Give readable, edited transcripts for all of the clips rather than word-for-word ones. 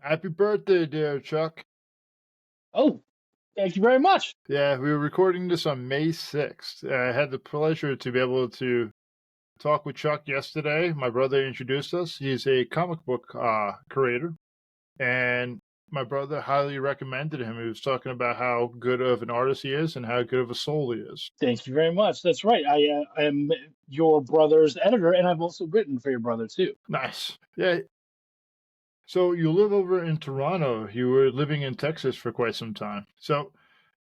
Happy birthday, dear Chuck. Oh, thank you very much. Yeah, we were recording this on May 6th. I had the pleasure to be able to talk with Chuck yesterday. My brother introduced us. He's a comic book creator, and my brother highly recommended him. He was talking about how good of an artist he is and how good of a soul he is. Thank you very much. That's right. I am your brother's editor, and I've also written for your brother too. Nice. Yeah. So you live over in Toronto. You were living in Texas for quite some time. So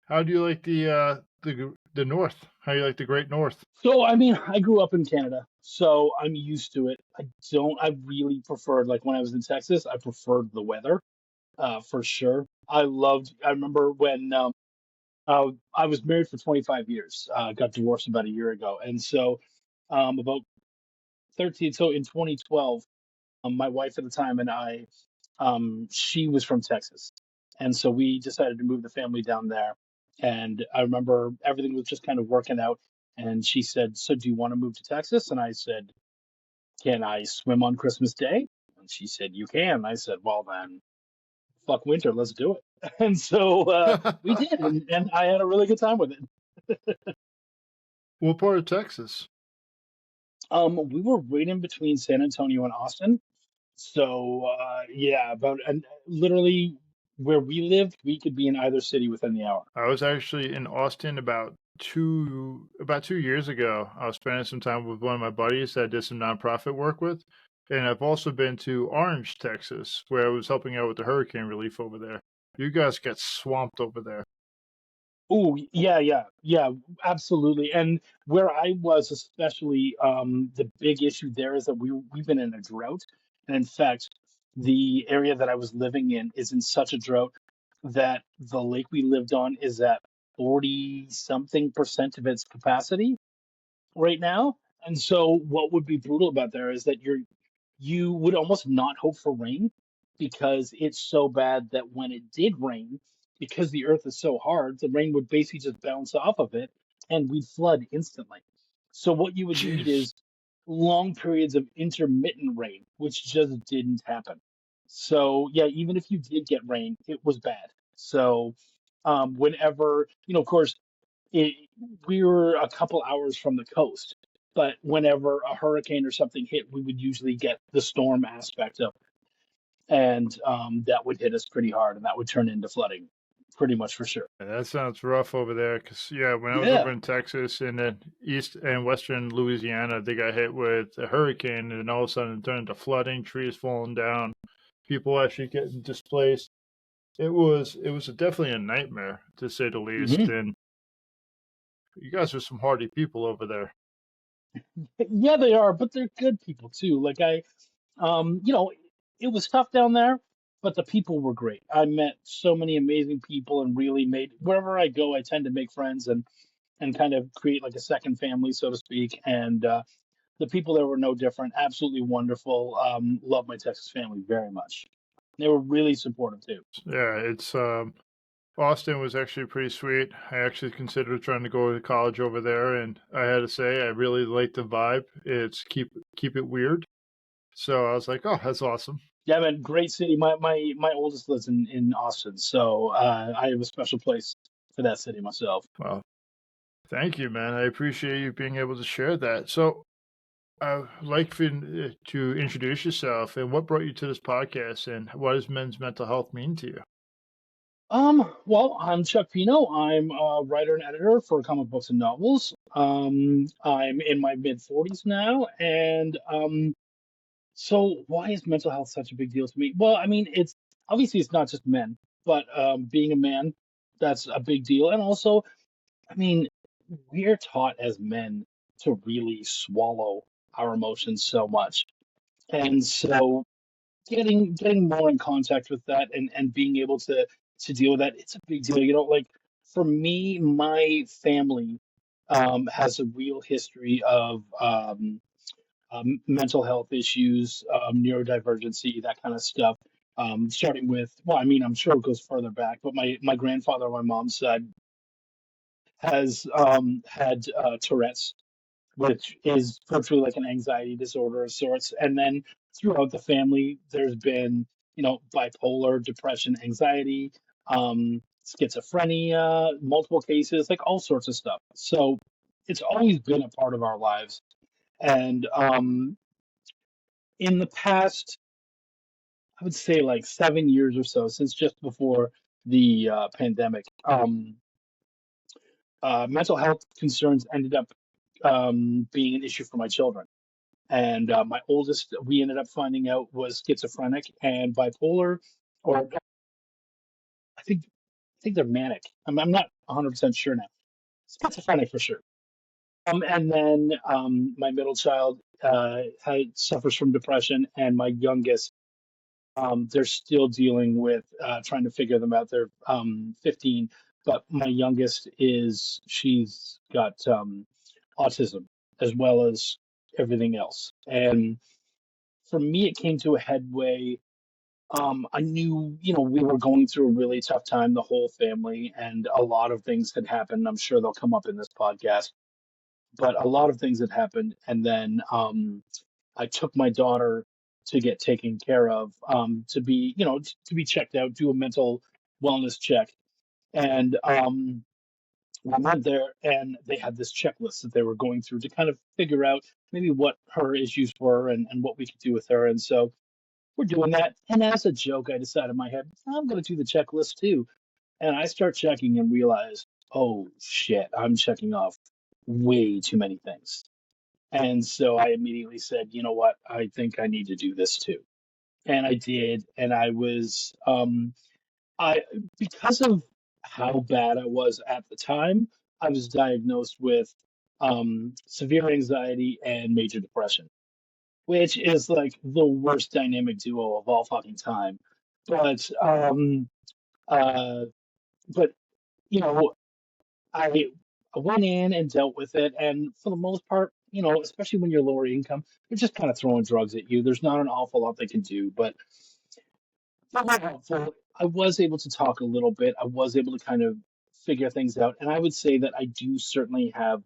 how do you like the North? How do you like the Great North? So, I mean, I grew up in Canada, so I'm used to it. I really preferred, like when I was in Texas, I preferred the weather, for sure. I remember when I was married for 25 years, got divorced about a year ago. And so, about 13, so in 2012, my wife at the time and I, she was from Texas. And so we decided to move the family down there. And I remember everything was just kind of working out. And she said, "So do you want to move to Texas?" And I said, "Can I swim on Christmas Day?" And she said, "You can." I said, "Well, then, fuck winter, let's do it." And so we did. And I had a really good time with it. What part of Texas? We were right in between San Antonio and Austin. So yeah, about and literally where we lived, we could be in either city within the hour. I was actually in Austin about 2 years ago. I was spending some time with one of my buddies that I did some nonprofit work with, and I've also been to Orange, Texas, where I was helping out with the hurricane relief over there. You guys get swamped over there. Oh yeah, yeah, yeah, absolutely. And where I was, especially, the big issue there is that we've been in a drought, and in fact, the area that I was living in is in such a drought that the lake we lived on is at 40 something percent of its capacity right now. And so what would be brutal about there is that you would almost not hope for rain because it's so bad that when it did rain, because the earth is so hard, the rain would basically just bounce off of it and we'd flood instantly. So what you would need Jeez. is long periods of intermittent rain, which just didn't happen. So yeah, even if you did get rain, it was bad. So whenever, of course, it, we were a couple hours from the coast, but whenever a hurricane or something hit, we would usually get the storm aspect of it, and that would hit us pretty hard, and that would turn into flooding, pretty much for sure. That sounds rough over there. Cause yeah, when I was over Yeah. in Texas and then east and western Louisiana, they got hit with a hurricane, and then all of a sudden it turned into flooding, trees falling down, people actually getting displaced. It was definitely a nightmare to say the least. hmm And you guys are some hardy people over there. Yeah, they are, but they're good people too. Like you know, it was tough down there, but the people were great. I met so many amazing people and really made wherever I go, I tend to make friends and kind of create like a second family, so to speak. And the people there were no different. Absolutely wonderful. Love my Texas family very much. They were really supportive too. Yeah, it's Austin was actually pretty sweet. I actually considered trying to go to college over there, and I had to say I really like the vibe. It's keep it weird. So I was like, oh, that's awesome. Yeah, man, great city. My oldest lives in Austin, so I have a special place for that city myself. Well, thank you, man. I appreciate you being able to share that. So I'd like for you to introduce yourself and what brought you to this podcast and what does men's mental health mean to you? Well, I'm Chuck Pineau. I'm a writer and editor for comic books and novels. I'm in my mid 40s now, and so why is mental health such a big deal to me? Well, I mean, it's obviously it's not just men, but being a man, that's a big deal. And also, I mean, we're taught as men to really swallow our emotions so much. And so getting more in contact with that and being able to deal with that, it's a big deal. Like for me, my family has a real history of mental health issues, neurodivergency, that kind of stuff. Starting with, well, I mean, I'm sure it goes further back, but my grandfather on my mom's side has had Tourette's, which is virtually like an anxiety disorder of sorts. And then throughout the family, there's been, bipolar, depression, anxiety, schizophrenia, multiple cases, like all sorts of stuff. So it's always been a part of our lives. And in the past, I would say like 7 years or so, since just before the pandemic, mental health concerns ended up being an issue for my children. And my oldest, we ended up finding out, was schizophrenic and bipolar, or I think they're manic. I'm not 100% sure now. Schizophrenic for sure. And then my middle child suffers from depression, and my youngest, they're still dealing with trying to figure them out. They're 15, but my youngest she's got autism as well as everything else. And for me, it came to a headway. I knew, we were going through a really tough time, the whole family, and a lot of things had happened. I'm sure they'll come up in this podcast, but a lot of things had happened. And then I took my daughter to get taken care of, to be, to be checked out, do a mental wellness check. And we went there, and they had this checklist that they were going through to kind of figure out maybe what her issues were, and what we could do with her. And so we're doing that. And as a joke, I decided in my head, I'm going to do the checklist too. And I start checking and realize, oh shit, I'm checking off way too many things. And so I immediately said, you know what? I think I need to do this too. And I did. And I, because of how bad I was at the time, I was diagnosed with severe anxiety and major depression, which is like the worst dynamic duo of all fucking time. But uh, but you know, I went in and dealt with it, and for the most part, especially when you're lower income, they're just kind of throwing drugs at you. There's not an awful lot they can do, but they were helpful. I was able to talk a little bit. I was able to kind of figure things out, and I would say that I do certainly have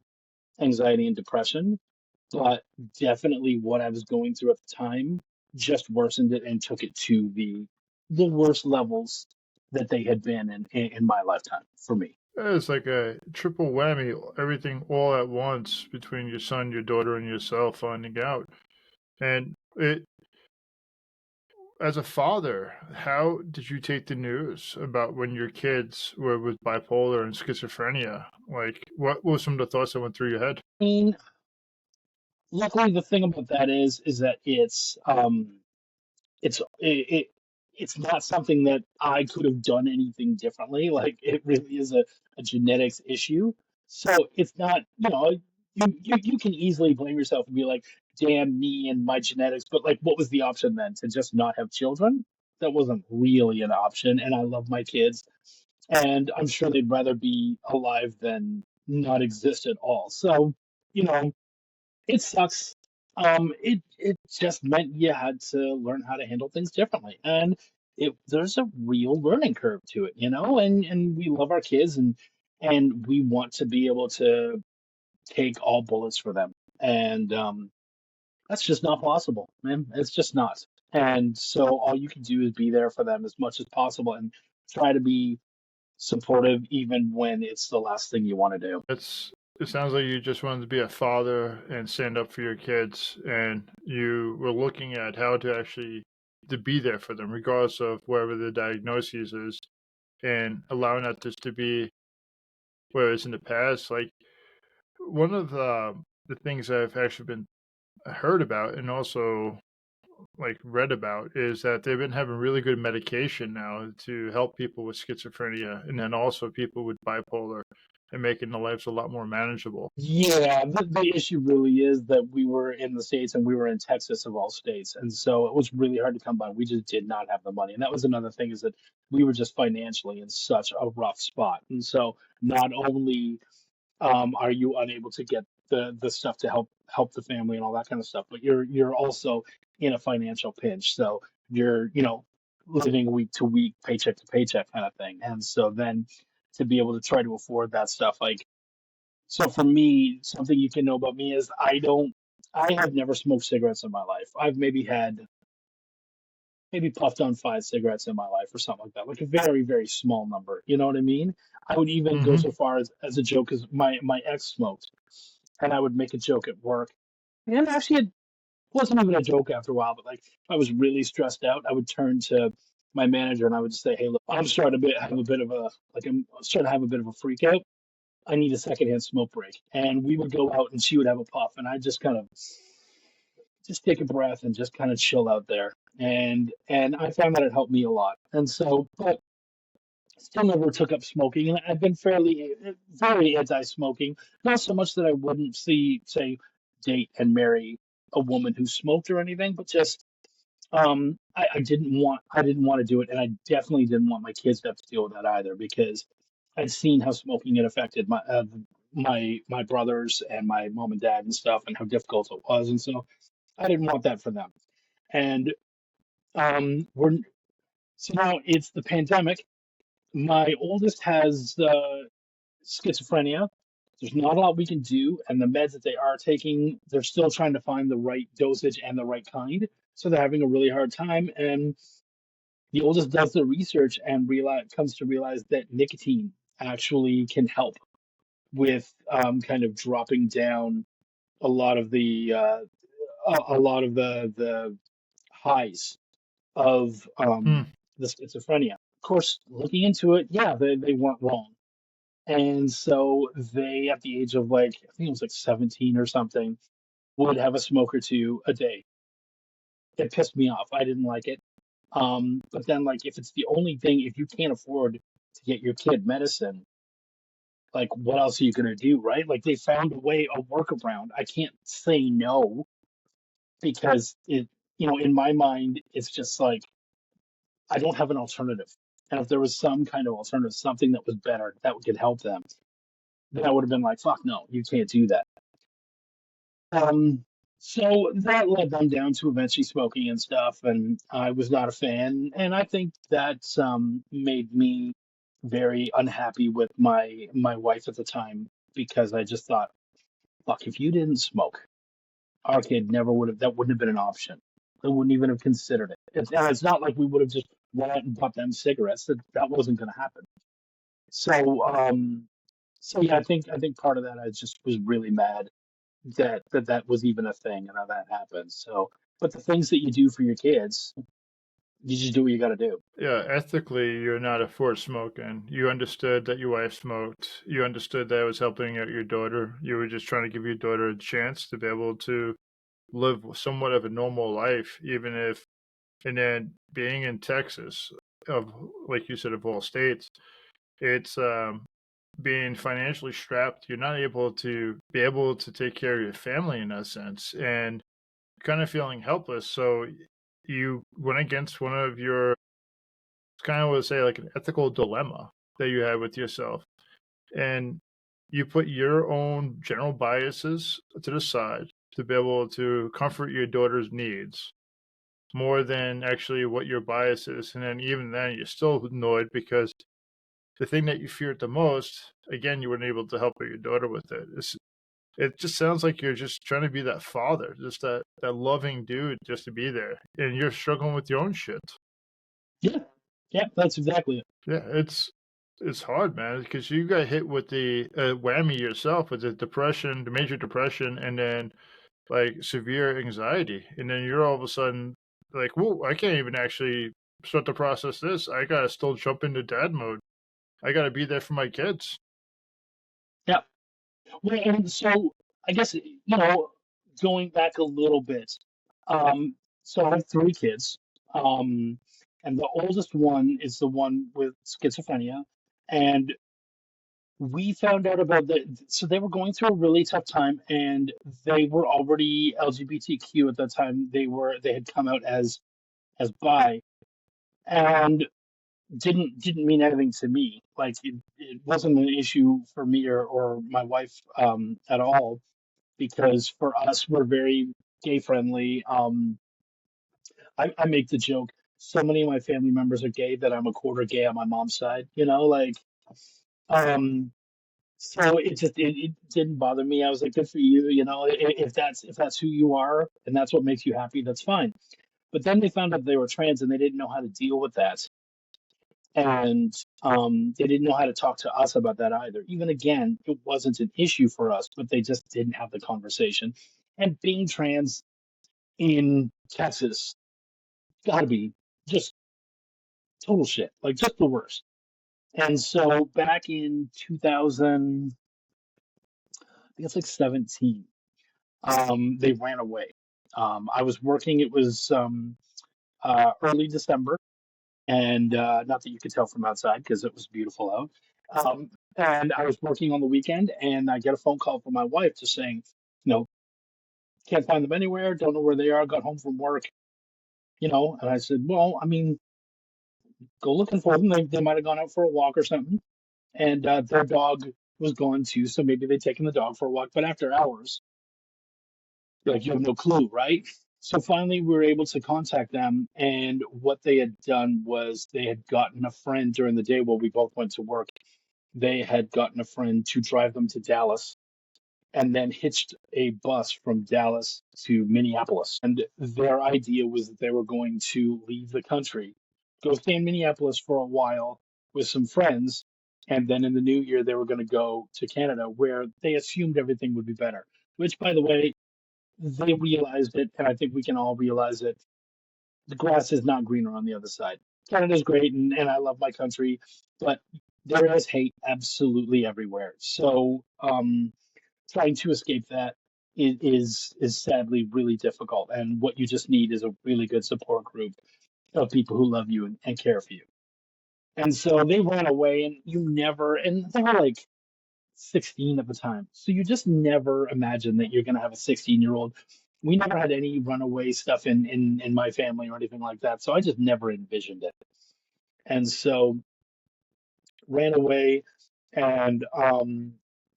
anxiety and depression, but definitely what I was going through at the time just worsened it and took it to the worst levels that they had been in my lifetime for me. It's like a triple whammy, everything all at once between your son, your daughter, and yourself finding out. And as a father, how did you take the news about when your kids were with bipolar and schizophrenia? Like, what were some of the thoughts that went through your head? I mean, luckily the thing about that is that it's not something that I could have done anything differently. Like, it really is a genetics issue. So it's not, you can easily blame yourself and be like, damn me and my genetics. But like, what was the option then? To just not have children? That wasn't really an option. And I love my kids, and I'm sure they'd rather be alive than not exist at all. So, you know, it sucks. It just meant you had to learn how to handle things differently, and there's a real learning curve to it, And we love our kids, and we want to be able to take all bullets for them, and that's just not possible, man. It's just not. And so all you can do is be there for them as much as possible, and try to be supportive, even when it's the last thing you want to do. It sounds like you just wanted to be a father and stand up for your kids, and you were looking at how to actually to be there for them, regardless of wherever the diagnosis is, and allowing that just to be. Whereas in the past, like one of the things I've actually been heard about and also like read about is that they've been having really good medication now to help people with schizophrenia and then also people with bipolar and making their lives a lot more manageable. Yeah, the issue really is that we were in the States, and we were in Texas of all states. And so it was really hard to come by. We just did not have the money. And that was another thing, is that we were just financially in such a rough spot. And so not only are you unable to get the stuff to help the family and all that kind of stuff, but you're also in a financial pinch. So you're, living week to week, paycheck to paycheck kind of thing. And so then to be able to try to afford that stuff, like, so for me, something you can know about me is I have never smoked cigarettes in my life. I've maybe had maybe puffed on 5 cigarettes in my life or something like that, like a very, very small number. You know what I mean? I would even go Hmm. so far as a joke as my ex smoked, and I would make a joke at work. And actually, it wasn't even a joke after a while, but like if I was really stressed out, I would turn to my manager and I would just say, "Hey, look, I'm starting to have a bit of a like I'm starting to have a bit of a freak out. I need a secondhand smoke break." And we would go out and she would have a puff, and I just kind of just take a breath and just kind of chill out there. And I found that it helped me a lot. And so, but still never took up smoking, and I've been fairly very anti-smoking. Not so much that I wouldn't say date and marry a woman who smoked or anything, but just I didn't want to do it, and I definitely didn't want my kids to have to deal with that either because I'd seen how smoking had affected my brothers and my mom and dad and stuff, and how difficult it was, and so I didn't want that for them. And we're so now it's the pandemic. My oldest has schizophrenia. There's not a lot we can do, and the meds that they are taking, they're still trying to find the right dosage and the right kind. So they're having a really hard time. And the oldest does the research and comes to realize that nicotine actually can help with kind of dropping down a lot of the highs of Mm. the schizophrenia. Of course, looking into it, yeah, they weren't wrong. And so they, at the age of like, I think it was like 17 or something, would have a smoke or two a day. It pissed me off. I didn't like it. But then, like, if it's the only thing, if you can't afford to get your kid medicine, like, what else are you going to do, right? Like, they found a way, a workaround. I can't say no because in my mind, it's just like, I don't have an alternative. And if there was some kind of alternative, something that was better that could help them, then I would have been like, fuck no, you can't do that. Um, so that led them down to eventually smoking and stuff, and I was not a fan. And I think that made me very unhappy with my wife at the time because I just thought, fuck, if you didn't smoke, our kid never would have. That wouldn't have been an option. They wouldn't even have considered it. It's not like we would have just went out and bought them cigarettes. That wasn't going to happen. So, so yeah, I think part of that I just was really mad that was even a thing and how that happened. So, but the things that you do for your kids, you just do what you got to do. Yeah, ethically, you're not for smoking. You understood that your wife smoked. You understood that it was helping out your daughter. You were just trying to give your daughter a chance to be able to live somewhat of a normal life, even if, and then being in Texas, of like you said, of all states, it's being financially strapped. You're not able to be able to take care of your family in a sense, and kind of feeling helpless. So you went against one of your, kind of would say, like an ethical dilemma that you had with yourself, and you put your own general biases to the side to be able to comfort your daughter's needs more than actually what your bias is. And then even then, you're still annoyed because the thing that you feared the most, again, you weren't able to help your daughter with it. It just sounds like you're just trying to be that father, just that loving dude, just to be there, and you're struggling with your own shit. Yeah, yeah, that's exactly it. Yeah, it's hard, man, because you got hit with the whammy yourself with the depression, the major depression, and then like severe anxiety, and then you're all of a sudden like, "Whoa, I can't even actually start to process this. I gotta still jump into dad mode. I gotta be there for my kids." Yeah. Well, and so I guess going back a little bit. Um, so I have 3 kids, um, and the oldest one is the one with schizophrenia, and we found out about so they were going through a really tough time, and they were already LGBTQ at that time. They had come out as bi, and didn't mean anything to me. Like it wasn't an issue for me or my wife at all because for us we're very gay friendly. I make the joke. So many of my family members are gay that I'm a quarter gay on my mom's side. Like um, so it didn't bother me. I was like, good for you. If that's who you are and that's what makes you happy, that's fine. But then they found out they were trans and they didn't know how to deal with that. And they didn't know how to talk to us about that either. Even again, it wasn't an issue for us, but they just didn't have the conversation. And being trans in Texas gotta be just total shit, like just the worst. And so back in 2000, I think it's like 17, they ran away. I was working, it was early December, and not that you could tell from outside because it was beautiful out. And I was working on the weekend, and I get a phone call from my wife just saying, you know, can't find them anywhere, don't know where they are, got home from work, And I said, well, I mean, go looking for them. They might have gone out for a walk or something. And their dog was gone too, so maybe they'd taken the dog for a walk. But after hours, like you have no clue, right? So finally, we were able to contact them, and what they had done was they had gotten a friend during the day while we both went to work. They had gotten a friend to drive them to Dallas and then hitched a bus from Dallas to Minneapolis. And their idea was that they were going to leave the country, go stay in Minneapolis for a while with some friends, and then in the new year they were going to go to Canada where they assumed everything would be better. Which, by the way, they realized it, and I think we can all realize it. The grass is not greener on the other side. Canada's great, and I love my country, but there is hate absolutely everywhere. So, trying to escape that is sadly really difficult. And what you just need is a really good support group of people who love you and care for you. And so they ran away, and and they were like 16 at the time. So you just never imagine that you're going to have a 16-year-old. We never had any runaway stuff in my family or anything like that. So I just never envisioned it. And so ran away, and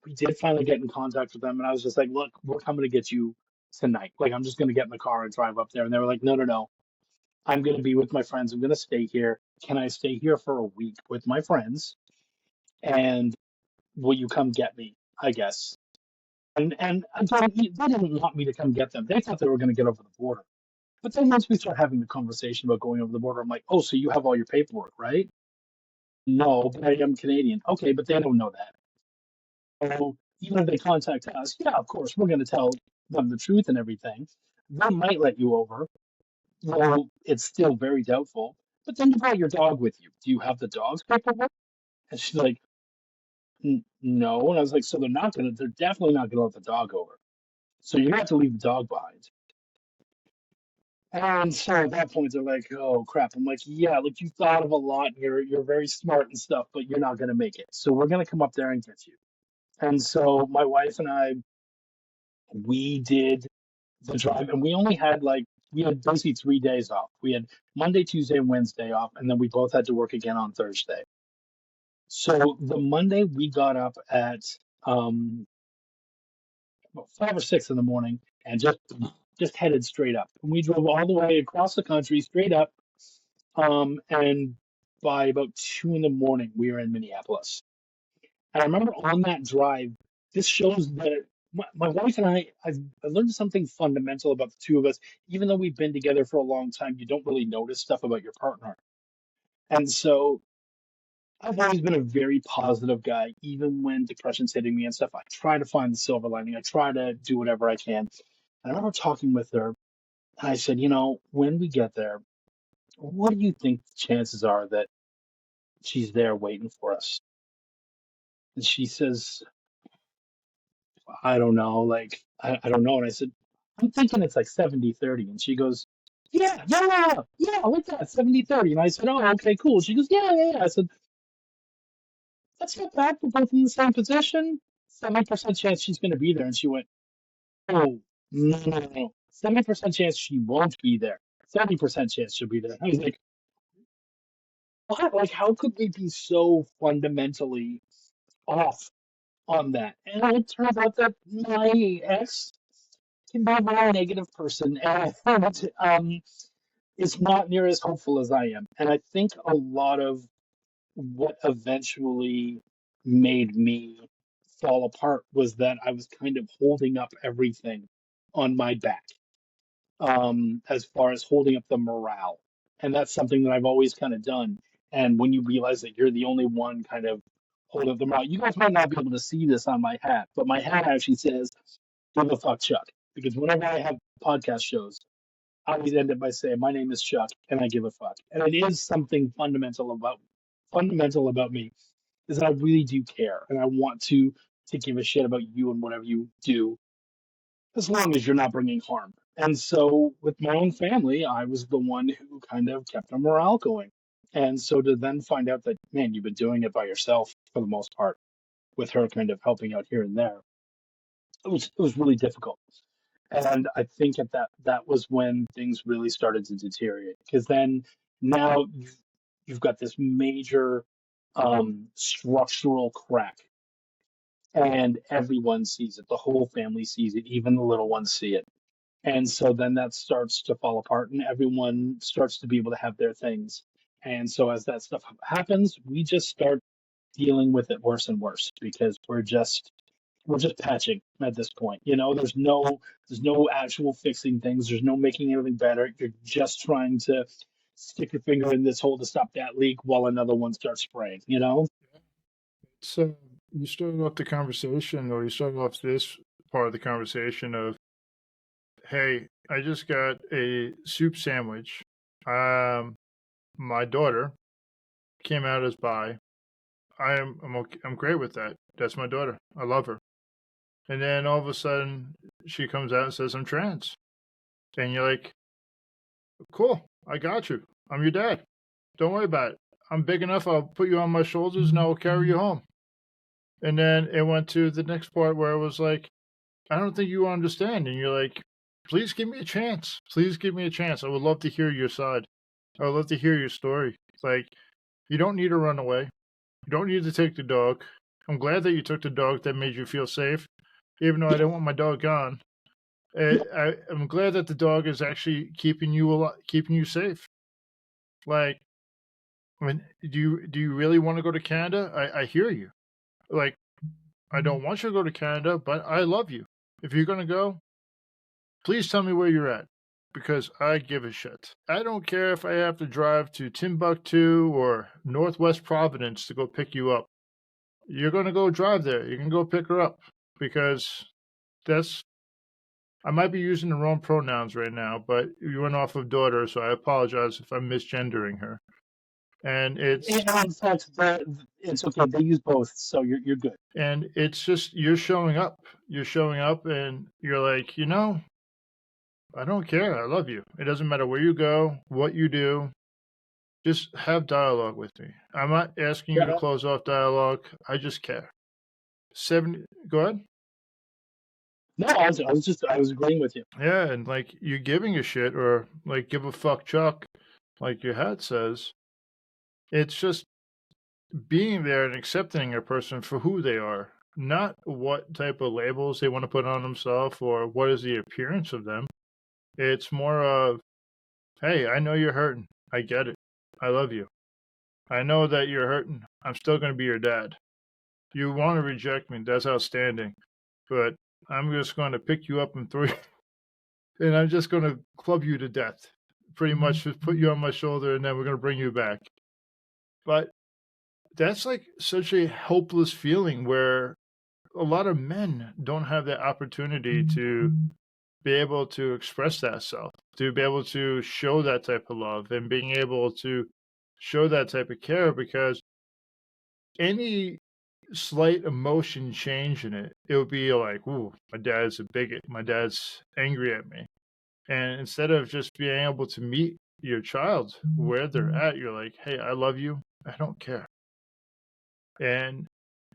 we did finally get in contact with them. And I was just like, look, we're coming to get you tonight. Like, I'm just going to get in the car and drive up there. And they were like, no, no, no. I'm going to be with my friends. I'm going to stay here. Can I stay here for a week with my friends? And will you come get me? I guess. And again, they didn't want me to come get them. They thought they were going to get over the border. But then once we start having the conversation about going over the border, I'm like, oh, so you have all your paperwork, right? No, but I am Canadian. Okay, but they don't know that. So even if they contact us, yeah, of course, we're going to tell them the truth and everything. They might let you over, though it's still very doubtful. But then you brought your dog with you. Do you have the dog's paperwork? And she's like, No. And I was like, so they're definitely not going to let the dog over. So you're going to have to leave the dog behind. And so at that point, they're like, "Oh crap!" I'm like, "Yeah, like you thought of a lot. And you're very smart and stuff, but you're not gonna make it. So we're gonna come up there and get you." And so my wife and I, we did the drive, and we had basically 3 days off. We had Monday, Tuesday, and Wednesday off, and then we both had to work again on Thursday. So the Monday we got up at um about 5 or 6 in the morning and just headed straight up. And we drove all the way across the country straight up. And by about 2 in the morning, we were in Minneapolis. And I remember on that drive, this shows that my wife and I learned something fundamental about the two of us. Even though we've been together for a long time, you don't really notice stuff about your partner. And so I've always been a very positive guy, even when depression's hitting me and stuff. I try to find the silver lining. I try to do whatever I can. And I remember talking with her, and I said, when we get there, what do you think the chances are that she's there waiting for us? And she says, I don't know, like, I don't know. And I said, I'm thinking it's like 70-30. And she goes, yeah, yeah, yeah, yeah, I like that, 70-30. And I said, oh, okay, cool. She goes, yeah, yeah, yeah. I said, that's not bad. We're both in the same position. 70% chance she's going to be there. And she went, oh, no, no, no. 70% chance she won't be there. 30% chance she'll be there. I was like, what? Like, how could we be so fundamentally off on that? And it turns out that my ex can be a very negative person, and it's not near as hopeful as I am. And I think a lot of what eventually made me fall apart was that I was kind of holding up everything on my back. as far as holding up the morale. And that's something that I've always kind of done. And when you realize that you're the only one kind of holding up the morale, you guys might not be able to see this on my hat, but my hat actually says, "Give a fuck, Chuck." Because whenever I have podcast shows, I always end it by saying, "My name is Chuck, and I give a fuck." And it is something fundamental about me is that I really do care, and I want to give a shit about you and whatever you do, as long as you're not bringing harm. And so with my own family, I was the one who kind of kept the morale going. And so to then find out that, man, you've been doing it by yourself for the most part, with her kind of helping out here and there, it was really difficult. And I think at that was when things really started to deteriorate. Because then now you've got this major structural crack, and everyone sees it. The whole family sees it. Even the little ones see it. And so then that starts to fall apart, and everyone starts to be able to have their things. And so as that stuff happens, we just start dealing with it worse and worse because we're just patching at this point. There's no actual fixing things. There's no making anything better. You're just trying to stick your finger in this hole to stop that leak while another one starts spraying. So you started off the conversation, or you started off this part of the conversation of, hey, I just got a soup sandwich. My daughter came out as bi. I'm okay, I'm great with that. That's my daughter. I love her. And then all of a sudden, she comes out and says, I'm trans. And you're like, cool, I got you. I'm your dad. Don't worry about it. I'm big enough. I'll put you on my shoulders and I'll carry you home. And then it went to the next part where it was like, I don't think you understand. And you're like, please give me a chance. Please give me a chance. I would love to hear your side. I would love to hear your story. Like, you don't need to run away. You don't need to take the dog. I'm glad that you took the dog. That made you feel safe, even though I didn't want my dog gone. I'm glad that the dog is actually keeping you safe. Like, I mean, do you really want to go to Canada? I hear you. Like, I don't want you to go to Canada, but I love you. If you're gonna go, please tell me where you're at, because I give a shit. I don't care if I have to drive to Timbuktu or Northwest Providence to go pick you up. You're gonna go drive there. You can go pick her up, because that's. I might be using the wrong pronouns right now, but you went off of daughter, so I apologize if I'm misgendering her. And it's In fact, it's okay. They use both, so you're good. and it's just you're showing up. You're showing up, and you're like, I don't care. I love you. It doesn't matter where you go, what you do. Just have dialogue with me. I'm not asking you to Yeah. close off dialogue. I just care. 70. Go ahead. No, I was agreeing with you. Yeah, and like you giving a shit, or like give a fuck Chuck, like your hat says. It's just being there and accepting a person for who they are, not what type of labels they want to put on themselves or what is the appearance of them. It's more of, hey, I know you're hurting. I get it. I love you. I know that you're hurting. I'm still going to be your dad. You want to reject me. That's outstanding. But I'm just going to pick you up and throw you, and I'm just going to club you to death. Pretty much just put you on my shoulder, and then we're going to bring you back. But that's like such a helpless feeling where a lot of men don't have that opportunity to be able to express that self, to be able to show that type of love and being able to show that type of care, because any slight emotion change in it, it would be like, ooh, my dad's a bigot. My dad's angry at me. And instead of just being able to meet your child where they're at, you're like, hey, I love you. I don't care. And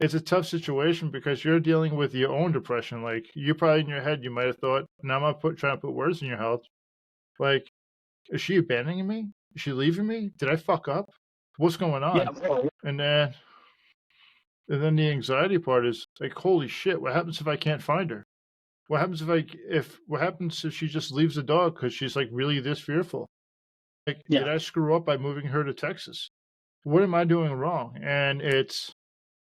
it's a tough situation because you're dealing with your own depression. Like, you probably in your head, you might have thought, now I'm not trying to put words in your mouth. Like, is she abandoning me? Is she leaving me? Did I fuck up? What's going Yeah. on? And then the anxiety part is like, holy shit, what happens if I can't find her? What happens what happens if she just leaves the dog because she's like really this fearful? Like, Yeah. did I screw up by moving her to Texas? What am I doing wrong? And it's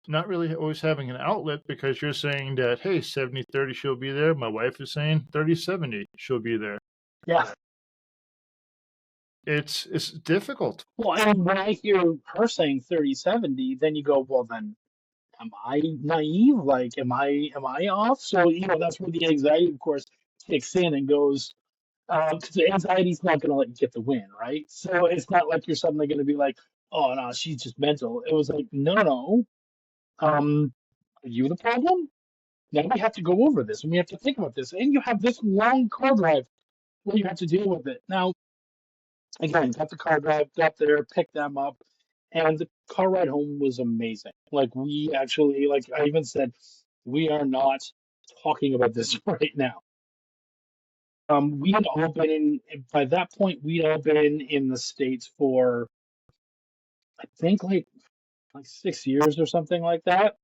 not really always having an outlet, because you're saying that, hey, 70-30 she'll be there. My wife is saying 30-70 she'll be there. Yeah. It's difficult. Well, and when I hear her saying 30-70, then you go, well, then am I naive? Like, am I off? So, that's where the anxiety, of course, kicks in and goes, because the anxiety's not going to let you get the win, right? So it's not like you're suddenly going to be like, oh, no, she's just mental. It was like, no, no. Are you the problem? Now we have to go over this and we have to think about this. And you have this long car drive where you have to deal with it. Now, again, got the car drive, got there, picked them up, and the car ride home was amazing. Like we actually, like I even said, we are not talking about this right now. We had all been by that point, we'd all been in the States for I think like 6 years or something like that.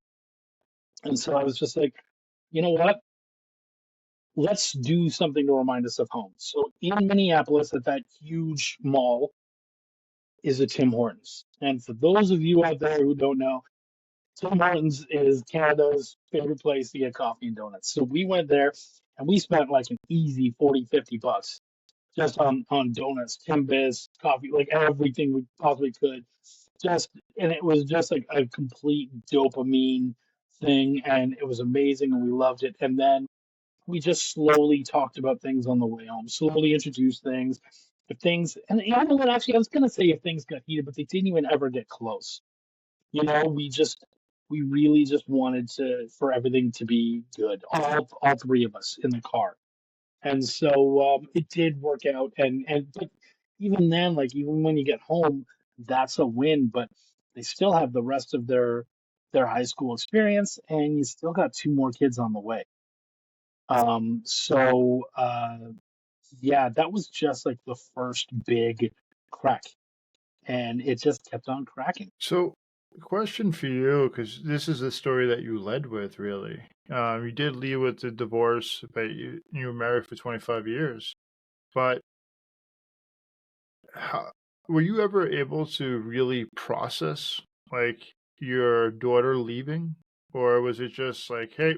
And so I was just like, you know what? Let's do something to remind us of home. So in Minneapolis, at that huge mall, is a Tim Hortons. And for those of you out there who don't know, Tim Hortons is Canada's favorite place to get coffee and donuts. So we went there and we spent like an easy 40, $50 just on donuts, Timbits, coffee, like everything we possibly could. Just and it was just like a complete dopamine thing, and it was amazing, and we loved it. And then we just slowly talked about things on the way home, slowly introduced things. If things, and you know what, actually, I was going to say if things got heated, but they didn't even ever get close. We really just wanted for everything to be good, all three of us in the car. And so it did work out. But even then, like even when you get home, that's a win. But they still have the rest of their high school experience, and you still got two more kids on the way. So yeah, that was just like the first big crack, and it just kept on cracking. So, question for you, because this is the story that you led with, really. You did lead with the divorce, but you were married for 25 years. But how, were you ever able to really process, like, your daughter leaving? Or was it just like, hey,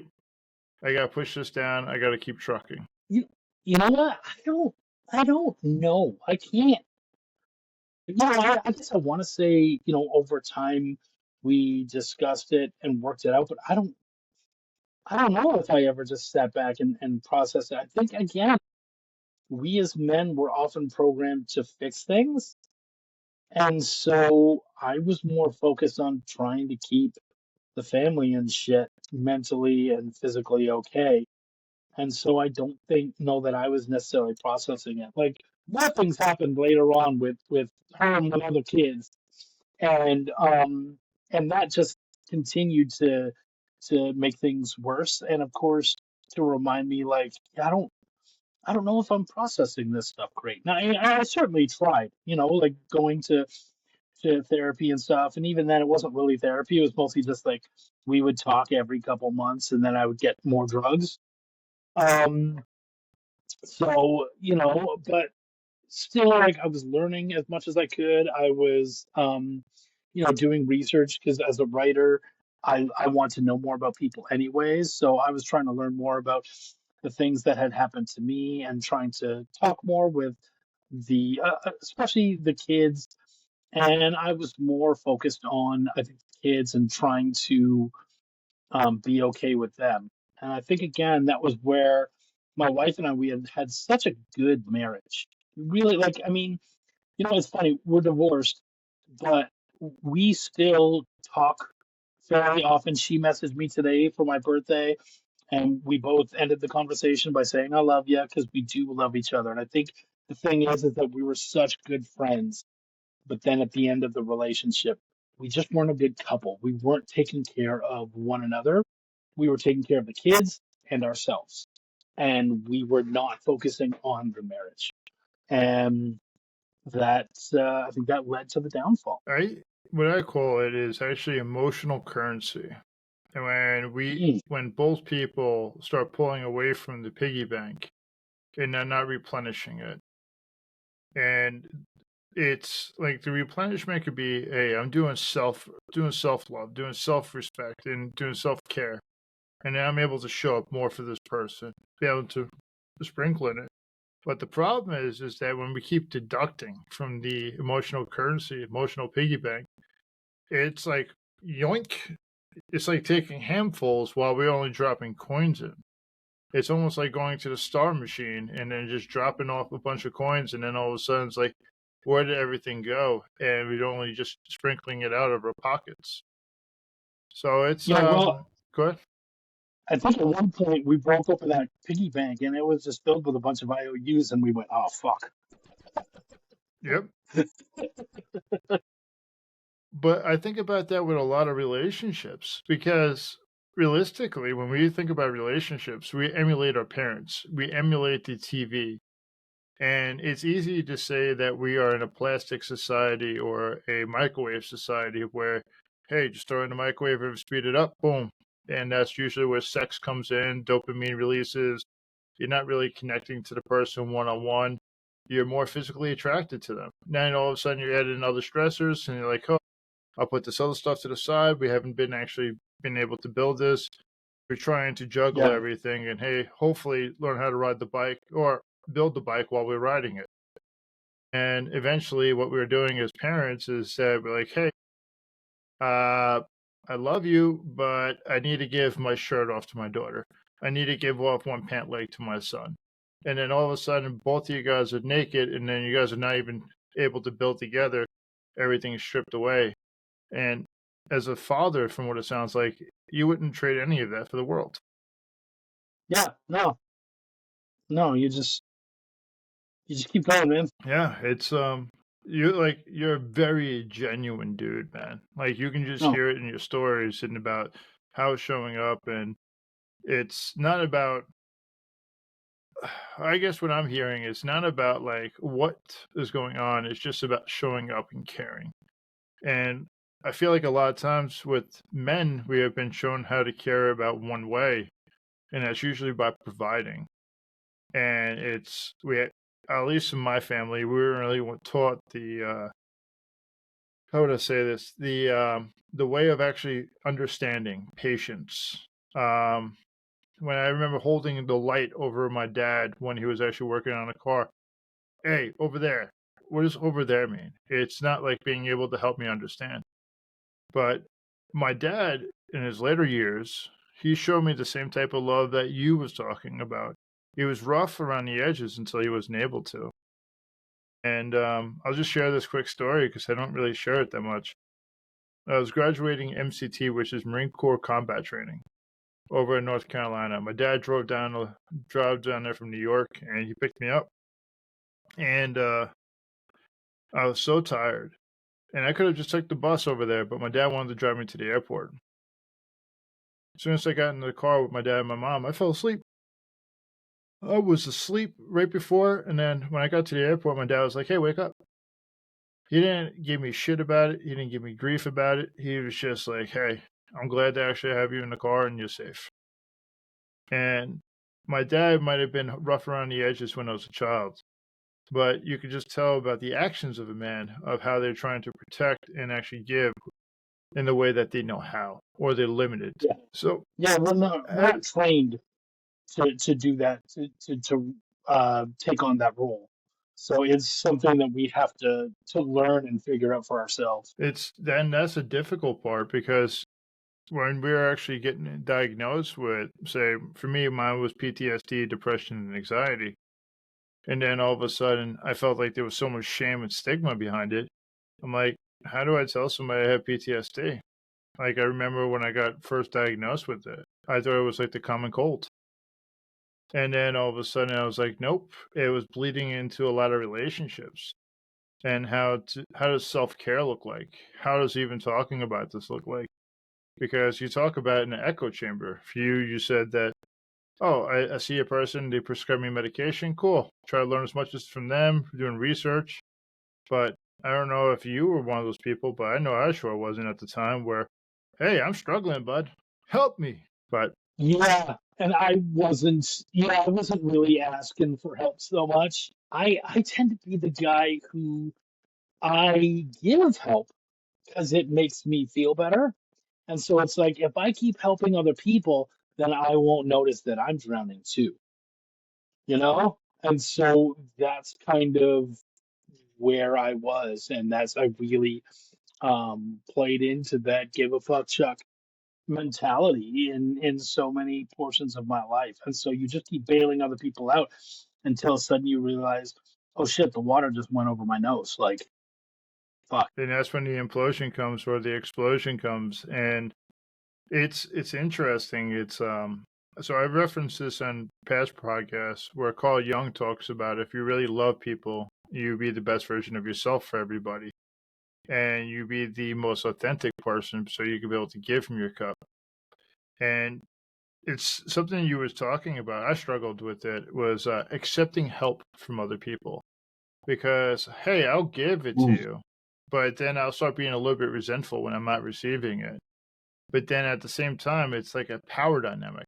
I got to push this down, I got to keep trucking? You you know what? I don't know. I can't. I guess I want to say, over time we discussed it and worked it out, but I don't know if I ever just sat back and processed it. I think again, we as men were often programmed to fix things. And so I was more focused on trying to keep the family and shit mentally and physically okay. And so I don't know that I was necessarily processing it. Like more things happened later on with her and one other kids, and that just continued to make things worse. And of course, to remind me, like I don't know if I'm processing this stuff great. Now I certainly tried, like going to therapy and stuff, and even then it wasn't really therapy. It was mostly just like we would talk every couple months, and then I would get more drugs. Um, so but still, like I was learning as much as I could. I was doing research because as a writer, I want to know more about people anyways. So I was trying to learn more about the things that had happened to me and trying to talk more with the especially the kids. And I was more focused on I think the kids and trying to be okay with them. And I think again that was where my wife and I we had such a good marriage. Really, like I mean, it's funny. We're divorced, but we still talk fairly often. She messaged me today for my birthday, and we both ended the conversation by saying "I love you" because we do love each other. And I think the thing is that we were such good friends, but then at the end of the relationship, we just weren't a good couple. We weren't taking care of one another. We were taking care of the kids and ourselves, and we were not focusing on the marriage. And that I think that led to the downfall. I What I call it is actually emotional currency. And Mm. when both people start pulling away from the piggy bank and they're not replenishing it, and it's like the replenishment could be, hey, I'm doing self love, doing self respect, and doing self care, and then I'm able to show up more for this person, be able to sprinkle in it. But the problem is that when we keep deducting from the emotional currency, emotional piggy bank, it's like yoink. It's like taking handfuls while we're only dropping coins in. It's almost like going to the star machine and then just dropping off a bunch of coins, and then all of a sudden it's like, where did everything go? And we're only just sprinkling it out of our pockets. So it's Yeah, well, good. I think at one point we broke open that piggy bank and it was just filled with a bunch of IOUs, and we went, "Oh fuck." Yep. But I think about that with a lot of relationships because realistically, when we think about relationships, we emulate our parents, we emulate the TV. And it's easy to say that we are in a plastic society or a microwave society where, hey, just throw it in the microwave and speed it up, boom. And that's usually where sex comes in, dopamine releases. You're not really connecting to the person one on one. You're more physically attracted to them. Then all of a sudden you're adding other stressors and you're like, oh, I'll put this other stuff to the side. We haven't been actually been able to build this. We're trying to juggle Yeah, everything and hey, hopefully learn how to ride the bike or build the bike while we're riding it. And eventually what we were doing as parents is that we're like, hey, uh, I love you, but I need to give my shirt off to my daughter. I need to give off one pant leg to my son. And then all of a sudden both of you guys are naked and then you guys are not even able to build together. Everything is stripped away. And as a father, from what it sounds like, you wouldn't trade any of that for the world. yeah, no, no, you just keep going, man. Yeah, it's you're a very genuine dude, man. Like you can just No, hear it in your stories and about how it's showing up and it's not about I guess what I'm hearing is not about like what is going on, it's just about showing up and caring. And I feel like a lot of times with men, we have been shown how to care about one way, and that's usually by providing. And it's we at least in my family, we weren't really taught the how would I say this? The way of actually understanding patience. When I remember holding the light over my dad when he was actually working on a car. Hey, over there. What does over there mean? It's not like being able to help me understand. But my dad, in his later years, he showed me the same type of love that you was talking about. He was rough around the edges until he wasn't able to. And I'll just share this quick story because I don't really share it that much. I was graduating MCT, which is Marine Corps Combat Training, over in North Carolina. My dad drove down there from New York, and he picked me up. And I was so tired, and I could have just took the bus over there, but my dad wanted to drive me to the airport. As soon as I got in the car with my dad and my mom, I fell asleep. I was asleep right before, and then when I got to the airport, my dad was like, "Hey, wake up." He didn't give me shit about it. He didn't give me grief about it. He was just like, "Hey, I'm glad to actually have you in the car and you're safe." And my dad might have been rough around the edges when I was a child, but you could just tell about the actions of a man of how they're trying to protect and actually give in the way that they know how or they're limited. yeah, So, yeah, we're uh, not trained to do that to take on that role. So it's something that we have to learn and figure out for ourselves. it's then that's a difficult part because when we're actually getting diagnosed with, say, for me, mine was PTSD, depression, and anxiety. And then all of a sudden, I felt like there was so much shame and stigma behind it. I'm like, how do I tell somebody I have PTSD? Like, I remember when I got first diagnosed with it, I thought it was like the common cold. And then all of a sudden, I was like, nope, it was bleeding into a lot of relationships. And how does self care look like? How does even talking about this look like? Because you talk about it in an echo chamber. For you, you said that, oh, I see a person, they prescribe me medication. Cool. Try to learn as much as from them, doing research. But I don't know if you were one of those people, but I know I sure wasn't at the time where, hey, I'm struggling, bud. Help me. But Yeah, and I wasn't really asking for help so much. I tend to be the guy who I give help because it makes me feel better. And so it's like if I keep helping other people, then I won't notice that I'm drowning too, you know? And so that's kind of where I was, and that's I really played into that give a fuck Chuck mentality in so many portions of my life. And so you just keep bailing other people out until suddenly you realize, oh shit, the water just went over my nose. Like, fuck. And that's when the implosion comes or the explosion comes. And it's interesting. So I referenced this on past podcasts where Carl Jung talks about if you really love people, you be the best version of yourself for everybody. And you be the most authentic person so you can be able to give from your cup. And it's something you was talking about. I struggled with it was accepting help from other people because hey, I'll give it to Mm, you, but then I'll start being a little bit resentful when I'm not receiving it. But then at the same time, it's like a power dynamic.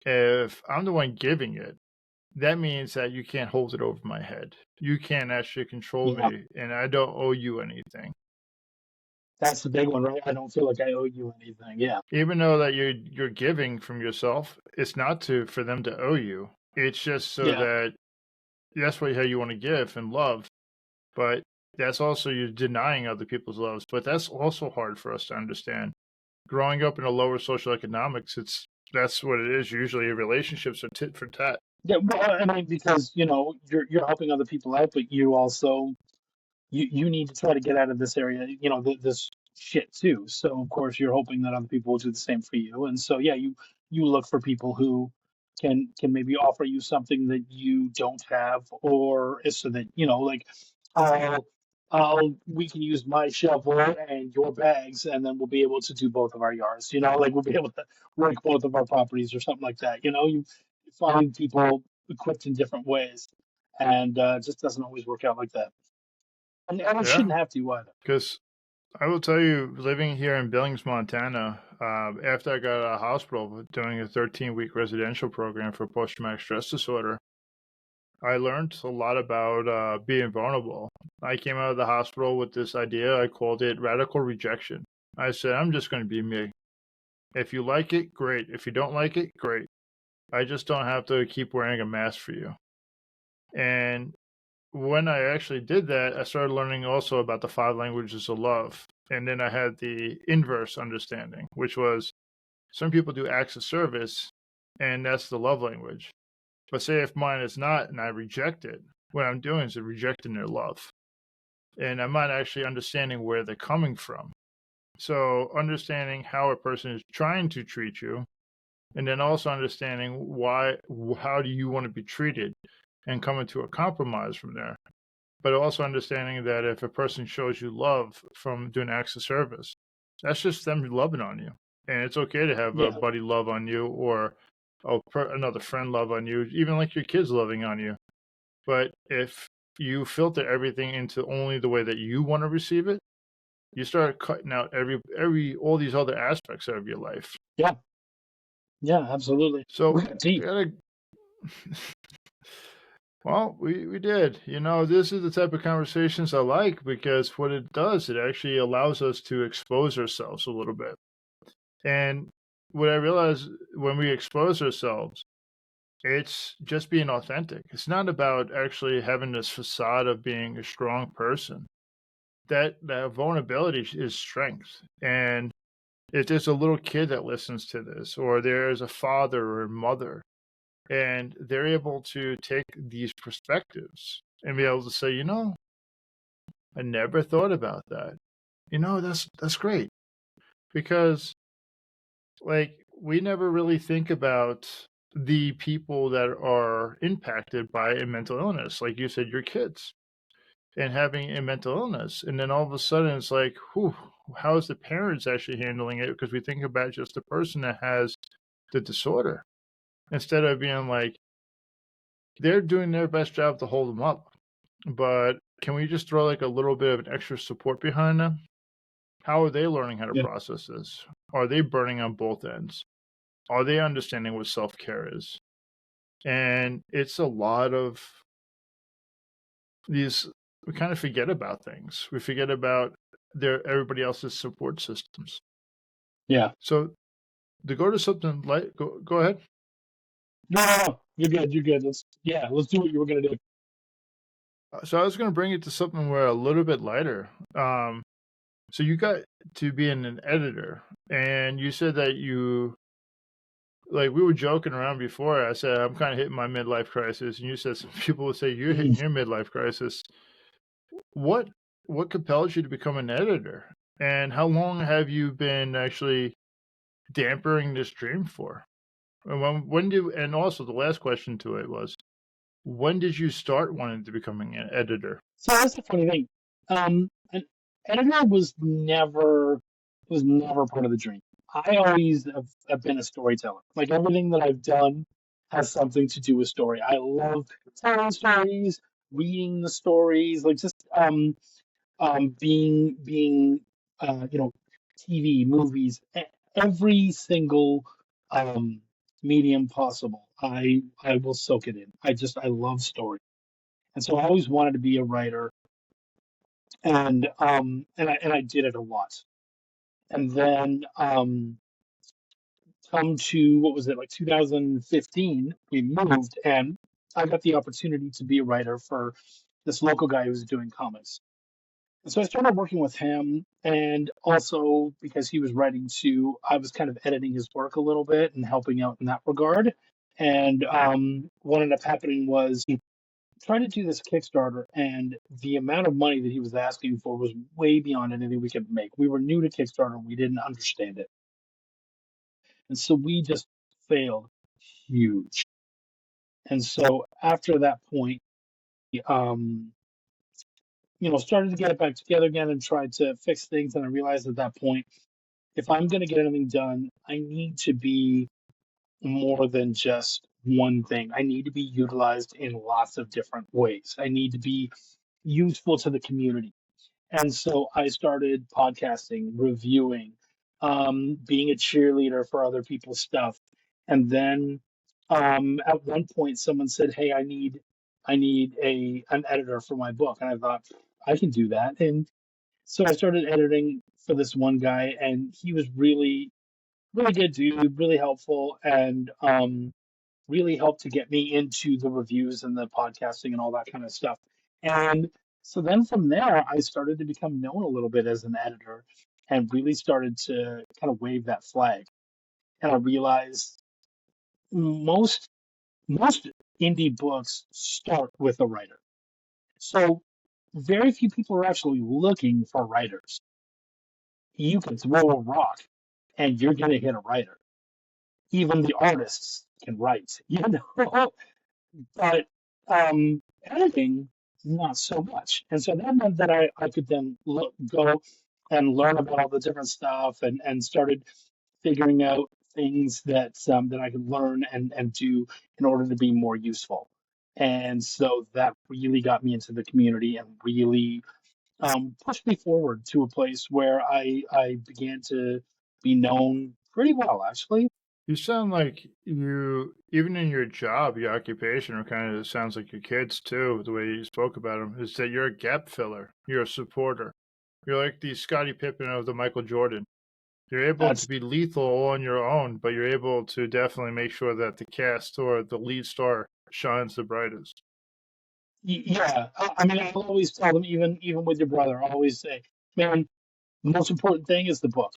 If I'm the one giving it, that means that you can't hold it over my head. You can't actually control yeah, me, and I don't owe you anything. that's the big one, right? I don't feel like I owe you anything. Yeah, Even though that you're giving from yourself, it's not to for them to owe you. It's just so yeah, that that's what how you want to give and love. But that's also you're denying other people's loves. But that's also hard for us to understand. Growing up in a lower social economics, that's what it is. Usually, relationships are tit for tat. yeah. Well, I mean, because you're helping other people out, but you also you need to try to get out of this area, this shit too. So of course you're hoping that other people will do the same for you. And so yeah, you look for people who can maybe offer you something that you don't have, or is so that like I'll we can use my shovel and your bags, and then we'll be able to do both of our yards. Like we'll be able to work both of our properties or something like that. You find people equipped in different ways, and it just doesn't always work out like that. And it Yeah, shouldn't have to either. because I will tell you, living here in Billings, Montana, after I got out of hospital doing a 13-week residential program for post-traumatic stress disorder, I learned a lot about being vulnerable. I came out of the hospital with this idea. I called it radical rejection. I said, I'm just going to be me. If you like it, great. If you don't like it, great. I just don't have to keep wearing a mask for you. And when I actually did that, I started learning also about the 5 languages of love. And then I had the inverse understanding, which was some people do acts of service, and that's the love language. But say if mine is not and I reject it, what I'm doing is rejecting their love. And I'm not actually understanding where they're coming from. So understanding how a person is trying to treat you, and then also understanding how do you want to be treated, and coming to a compromise from there. But also understanding that if a person shows you love from doing acts of service, that's just them loving on you. And it's okay to have a Yeah, buddy love on you or another friend love on you, even like your kids loving on you. But if you filter everything into only the way that you want to receive it, you start cutting out every all these other aspects of your life. yeah, yeah, absolutely. We So got we deep. gotta well, we did. This is the type of conversations I like because what it does, it actually allows us to expose ourselves a little bit. And what I realized when we expose ourselves, it's just being authentic. It's not about actually having this facade of being a strong person. That vulnerability is strength. And if there's a little kid that listens to this, or there's a father or mother, and they're able to take these perspectives and be able to say, I never thought about that. That's great because like we never really think about the people that are impacted by a mental illness. Like you said, your kids and having a mental illness. And then all of a sudden it's like, whew, how is the parents actually handling it? Because we think about just the person that has the disorder instead of being like, they're doing their best job to hold them up. But can we just throw like a little bit of an extra support behind them? How are they learning how to Yeah, process this? Are they burning on both ends? Are they understanding what self care is? And it's a lot of these, we kind of forget about things. We forget about everybody else's support systems. yeah. So to go to something like, go ahead. No, no, no. You're good. You're good. Let's do what you were gonna do. So I was going to bring it to something where a little bit lighter. So you got to being an editor, and you said that you like we were joking around before. I said I'm kind of hitting my midlife crisis, and you said some people would say you're Mm. hitting your midlife crisis. What what compels you to become an editor, and how long have you been actually dampering this dream for? And when do and also the last question to it was when did you start wanting to becoming an editor? So that's the funny thing. An editor was never part of the dream. I always have been a storyteller. Like everything that I've done has something to do with story. I love telling stories, reading the stories, like just being you know, TV, movies, every single um medium possible. I will soak it in. I love story. And so I always wanted to be a writer, and I did it a lot. And then come to what was it, like 2015, we moved, and I got the opportunity to be a writer for this local guy who was doing comics. And so I started working with him, and also because he was writing too, I was kind of editing his work a little bit and helping out in that regard. And what ended up happening was he tried to do this Kickstarter, and the amount of money that he was asking for was way beyond anything we could make. We were new to Kickstarter, we didn't understand it, and so we just failed huge. And so after that point, um, started to get it back together again and tried to fix things. And I realized at that point, if I'm going to get anything done, I need to be more than just one thing. I need to be utilized in lots of different ways. I need to be useful to the community. And so I started podcasting, reviewing, being a cheerleader for other people's stuff. And then at one point, someone said, "Hey, I need an editor for my book," and I thought I can do that. And so I started editing for this one guy, and he was really, really good dude, really helpful, and really helped to get me into the reviews and the podcasting and all that kind of stuff. And so then from there, I started to become known a little bit as an editor and really started to kind of wave that flag. And I realized most most indie books start with a writer. So very few people are actually looking for writers. You can throw a rock and you're going to hit a writer. Even the artists can write, but editing, not so much. And so that meant that I could then go and learn about all the different stuff, and started figuring out things that I could learn and do in order to be more useful. And so that really got me into the community and really pushed me forward to a place where I began to be known pretty well, actually. You sound like you, even in your job, your occupation, or kind of sounds like your kids too, the way you spoke about them, is that you're a gap filler. You're a supporter. You're like the Scottie Pippen of the Michael Jordan. You're able to That's be lethal all on your own, but you're able to definitely make sure that the cast or the lead star shines the brightest. Yeah. I mean, I'll always tell them, even with your brother, I'll always say, man, the most important thing is the book.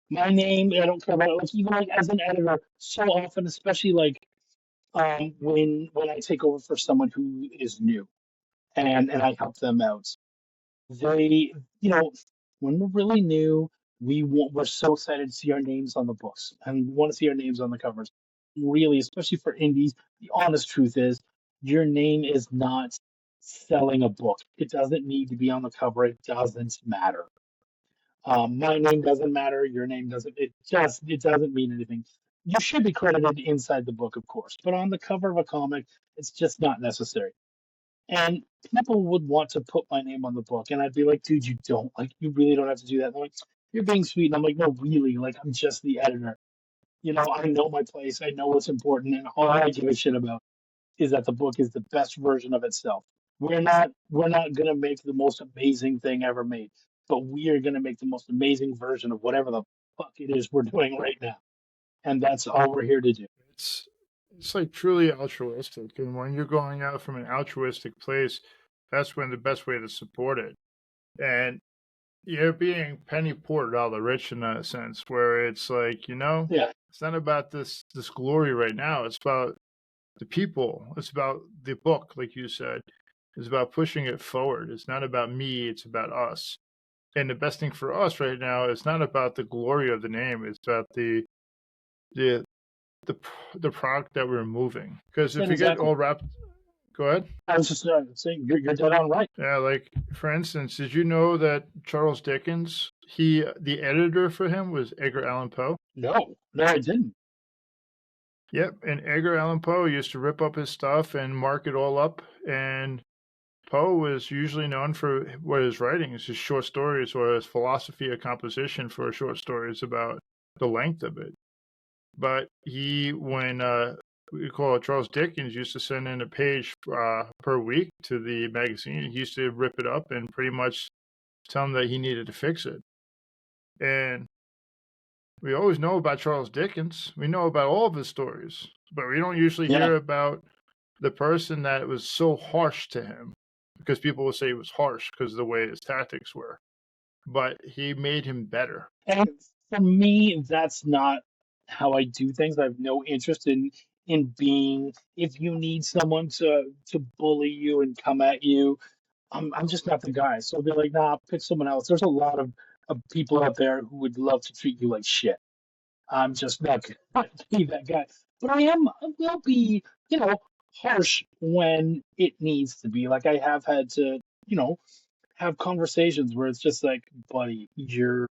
My name, I don't care about it. Like even like as an editor, so often, especially like when I take over for someone who is new and I help them out, they, you know, when we're really new, we're so excited to see our names on the books and we want to see our names on the covers. Really, especially for indies, the honest truth is your name is not selling a book. It doesn't need to be on the cover. It doesn't matter. My name doesn't matter. Your name doesn't. It doesn't mean anything. You should be credited inside the book, of course, but on the cover of a comic, it's just not necessary. And people would want to put my name on the book, and I'd be like, "Dude, you don't like. You really don't have to do that." And they're like, "You're being sweet," and I'm like, "No, really. Like, I'm just the editor. I know my place. I know what's important, and all I give a shit about is that the book is the best version of itself. We're not gonna make the most amazing thing ever made, but we are gonna make the most amazing version of whatever the fuck it is we're doing right now. And that's all we're here to do." It's It's like truly altruistic. And when you're going out from an altruistic place, that's when the best way to support it. And you're being penny poor dollar rich in that sense, where it's like, Yeah, it's not about this glory right now. It's about the people. It's about the book, like you said. It's about pushing it forward. It's not about me, it's about us. And the best thing for us right now is not about the glory of the name, it's about the the product that we're moving. Because if yeah, we get exactly. all wrapped, go ahead. I was just saying you're dead on right. Yeah, like for instance, did you know that Charles Dickens, the editor for him was Edgar Allan Poe? No, no, I didn't. Yep, and Edgar Allan Poe used to rip up his stuff and mark it all up. And Poe was usually known for what his writings, his short stories, or his philosophy of composition for short stories about the length of it. But when we call it Charles Dickens, used to send in a page per week to the magazine. He used to rip it up and pretty much tell him that he needed to fix it. And we always know about Charles Dickens. We know about all of his stories, but we don't usually Yeah, hear about the person that was so harsh to him, because people will say he was harsh because of the way his tactics were. But he made him better. and for me, that's not how I do things. I have no interest in being. If you need someone to bully you and come at you, I'm just not the guy. So they're like, nah, pick someone else. There's a lot of people out there who would love to treat you like shit. I'm just not gonna be that guy. But I will be, you know, harsh when it needs to be. Like I have had to, have conversations where it's just like, buddy, you're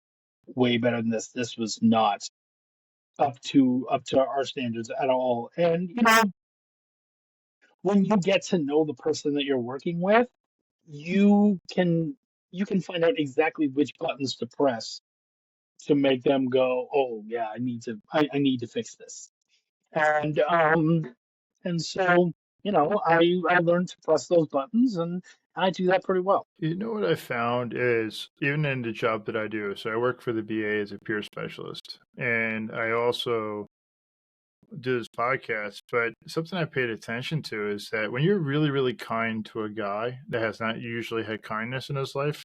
way better than this. This was not up to our standards at all. And when you get to know the person that you're working with, you can you can find out exactly which buttons to press to make them go, oh yeah, I need to fix this. And so, I learned to press those buttons, and I do that pretty well. You know what I found is, even in the job that I do, so I work for the BA as a peer specialist, and I also do this podcast. But something I paid attention to is that when you're really, really kind to a guy that has not usually had kindness in his life,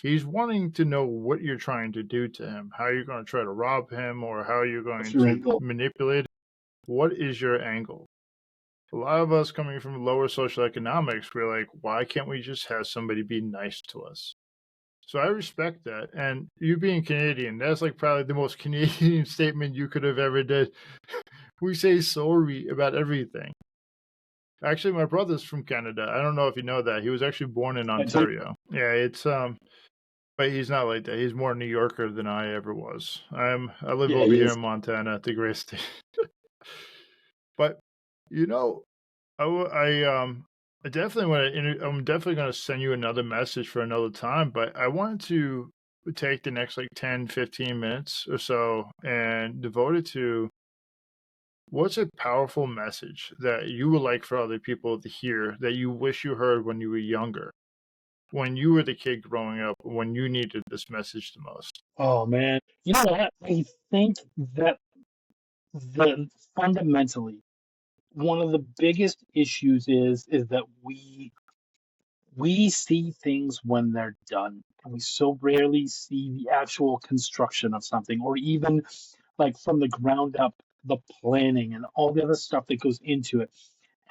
he's wanting to know what you're trying to do to him, how you're going to try to rob him, or how you're What's going your to angle? manipulate. What is your angle? A lot of us coming from lower social economics, we're like, why can't we just have somebody be nice to us? So I respect that. And you being Canadian, that's like probably the most Canadian statement you could have ever did. We say sorry about everything. Actually, my brother's from Canada. I don't know if you know that. He was actually born in I do. Ontario. Yeah, but he's not like that. He's more New Yorker than I ever was. I live Yeah, over he here is. in Montana, the great state. But you know, I definitely want to. I'm definitely going to send you another message for another time. But I wanted to take the next like 10, 15 minutes or so and devote it to what's a powerful message that you would like for other people to hear that you wish you heard when you were younger, when you were the kid growing up, when you needed this message the most. Oh man. You know what? I think that the fundamentally one of the biggest issues is that we see things when they're done, and we so rarely see the actual construction of something, or even like from the ground up, the planning and all the other stuff that goes into it.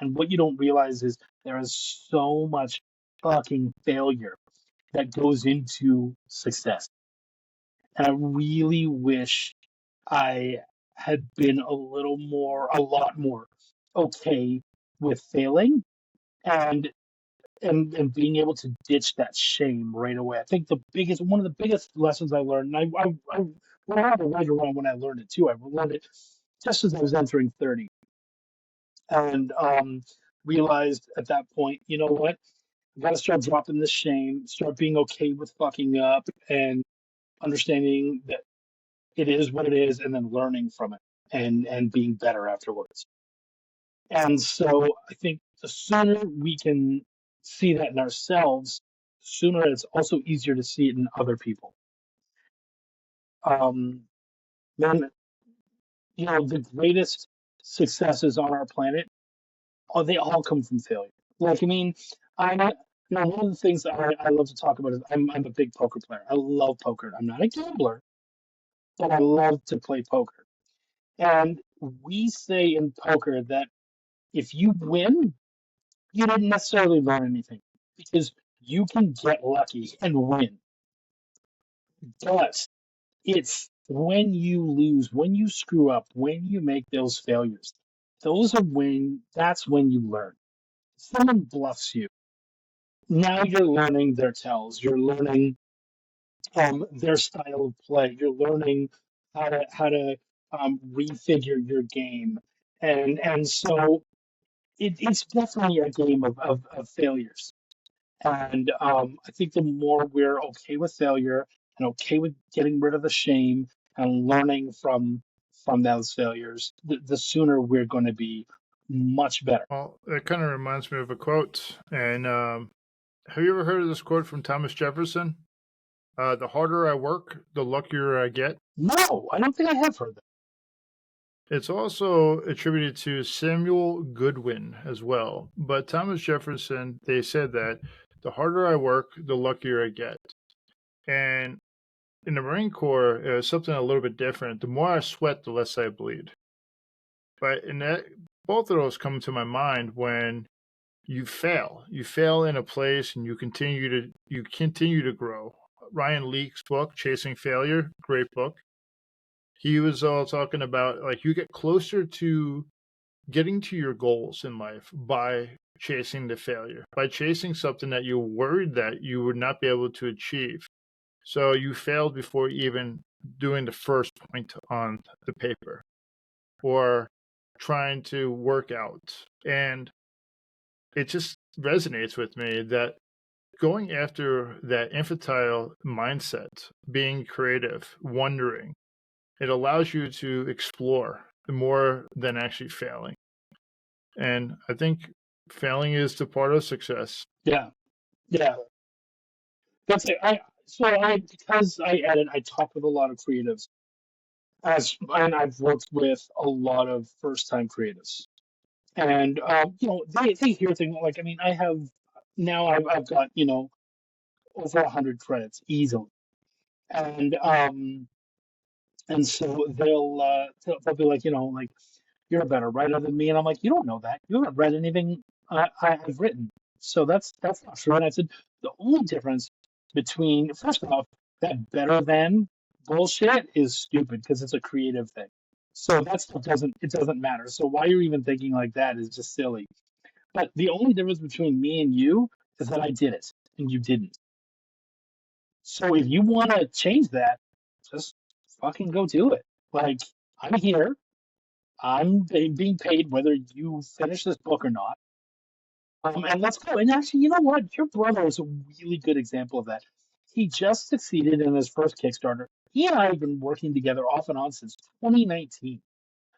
And what you don't realize is there is so much fucking failure that goes into success. And I really wish I had been a lot more okay with failing and and being able to ditch that shame right away. I think one of the biggest lessons I learned, and I well, I have a right around when I learned it too. I learned it just as I was entering 30, and realized at that point, you know what? I got to start dropping this shame, start being okay with fucking up, and understanding that it is what it is, and then learning from it and being better afterwards. And so I think the sooner we can see that in ourselves, the sooner it's also easier to see it in other people. Um, man, the greatest. successes on our planet, they all come from failure. Like, I mean, I'm not, one of the things that I love to talk about is I'm a big poker player. I love poker. I'm not a gambler, but I love to play poker. And we say in poker that if you win, you didn't necessarily learn anything because you can get lucky and win. But it's when you lose, when you screw up, when you make those failures, that's when you learn. Someone bluffs you. Now you're learning their tells. You're learning their style of play. You're learning how to refigure your game, and so it's definitely a game of failures. And I think the more we're okay with failure and okay with getting rid of the shame and learning from those failures, the sooner we're going to be much better. Well, it kind of reminds me of a quote. And have you ever heard of this quote from Thomas Jefferson? The harder I work, the luckier I get. No, I don't think I have heard that. It's also attributed to Samuel Goodwin as well. But Thomas Jefferson, they said that the harder I work, the luckier I get. And in the Marine Corps, it was something a little bit different. The more I sweat, the less I bleed. But in that, both of those come to my mind when you fail. You fail in a place, and you continue to grow. Ryan Leake's book, Chasing Failure, great book. He was all talking about like you get closer to getting to your goals in life by chasing the failure, by chasing something that you worried that you would not be able to achieve. So you failed before even doing the first point on the paper or trying to work out. And it just resonates with me that going after that infantile mindset, being creative, wondering, it allows you to explore more than actually failing. And I think failing is the part of success. Yeah, yeah, that's it. Because I edit, I talk with a lot of creatives, and I've worked with a lot of first time creatives, and they hear things like, I mean, I have now I've got over 100 credits easily, and so they'll be like, like, you're a better writer than me, and I'm like, you don't know that, you haven't read anything I've written, so that's not true. And I said the only difference between, first off, that better than bullshit is stupid because it's a creative thing. So that stuff doesn't matter. So why you're even thinking like that is just silly. But the only difference between me and you is that I did it and you didn't. So if you want to change that, just fucking go do it. Like, I'm here. Being paid whether you finish this book or not. And let's go. And actually, you know what? Your brother is a really good example of that. He just succeeded in his first Kickstarter. He and I have been working together off and on since 2019.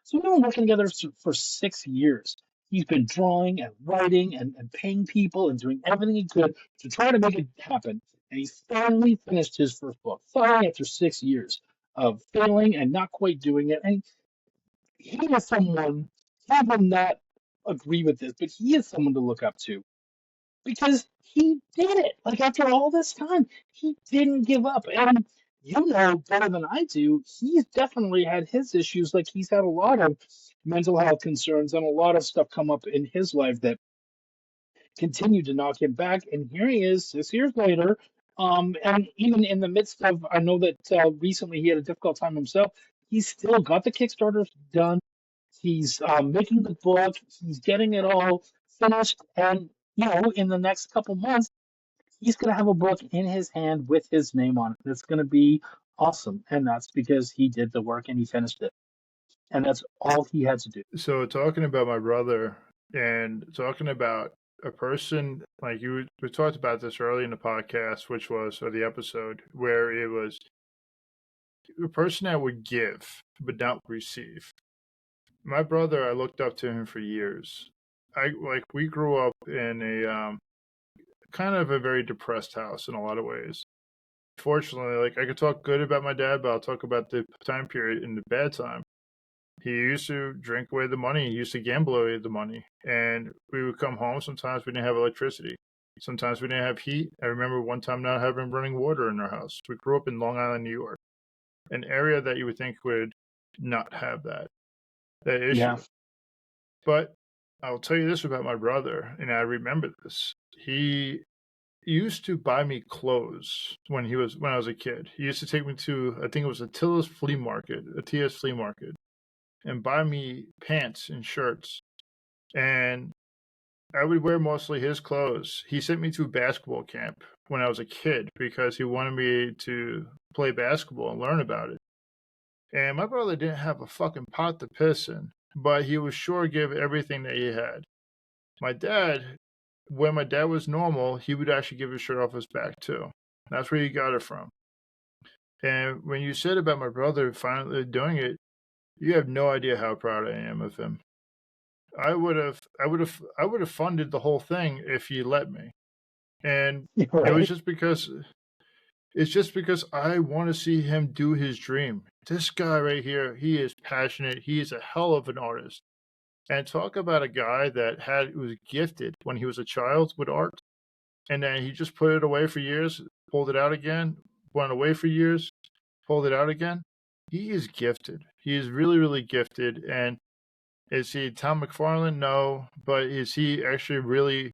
So we've been working together for 6 years. He's been drawing and writing and paying people and doing everything he could to try to make it happen. And he's finally finished his first book, finally after 6 years of failing and not quite doing it. And he is someone, he will not agree with this, but he is someone to look up to because he did it. Like, after all this time, he didn't give up. And you know better than I do, he's definitely had his issues. Like, he's had a lot of mental health concerns and a lot of stuff come up in his life that continued to knock him back. And here he is 6 years later. And even in the midst of, I know that recently he had a difficult time himself, he's still got the Kickstarter done. He's making the book. He's getting it all finished. And, in the next couple months, he's going to have a book in his hand with his name on it. It's going to be awesome. And that's because he did the work and he finished it. And that's all he had to do. So talking about my brother and talking about a person like you, we talked about this early in the podcast, which was or the episode where it was a person that would give but not receive. My brother, I looked up to him for years. We grew up in a kind of a very depressed house in a lot of ways. Fortunately, like I could talk good about my dad, but I'll talk about the time period in the bad time. He used to drink away the money. He used to gamble away the money. And we would come home. Sometimes we didn't have electricity. Sometimes we didn't have heat. I remember one time not having running water in our house. We grew up in Long Island, New York, an area that you would think would not have that Yeah. issue. But I'll tell you this about my brother, and I remember this. He used to buy me clothes when I was a kid. He used to take me to, I think it was a Tilla's flea market, a TS flea market, and buy me pants and shirts. And I would wear mostly his clothes. He sent me to basketball camp when I was a kid because he wanted me to play basketball and learn about it. And my brother didn't have a fucking pot to piss in, but he was sure to give everything that he had. My dad, when my dad was normal, he would actually give his shirt off his back too. That's where he got it from. And when you said about my brother finally doing it, you have no idea how proud I am of him. I would have funded the whole thing if he let me. And it was Right. just because it's just because I want to see him do his dream. This guy right here, he is passionate. He is a hell of an artist. And talk about a guy that was gifted when he was a child with art, and then he just put it away for years, pulled it out again, went away for years, pulled it out again. He is gifted. He is really, really gifted. And is he Tom McFarlane? No, but is he actually really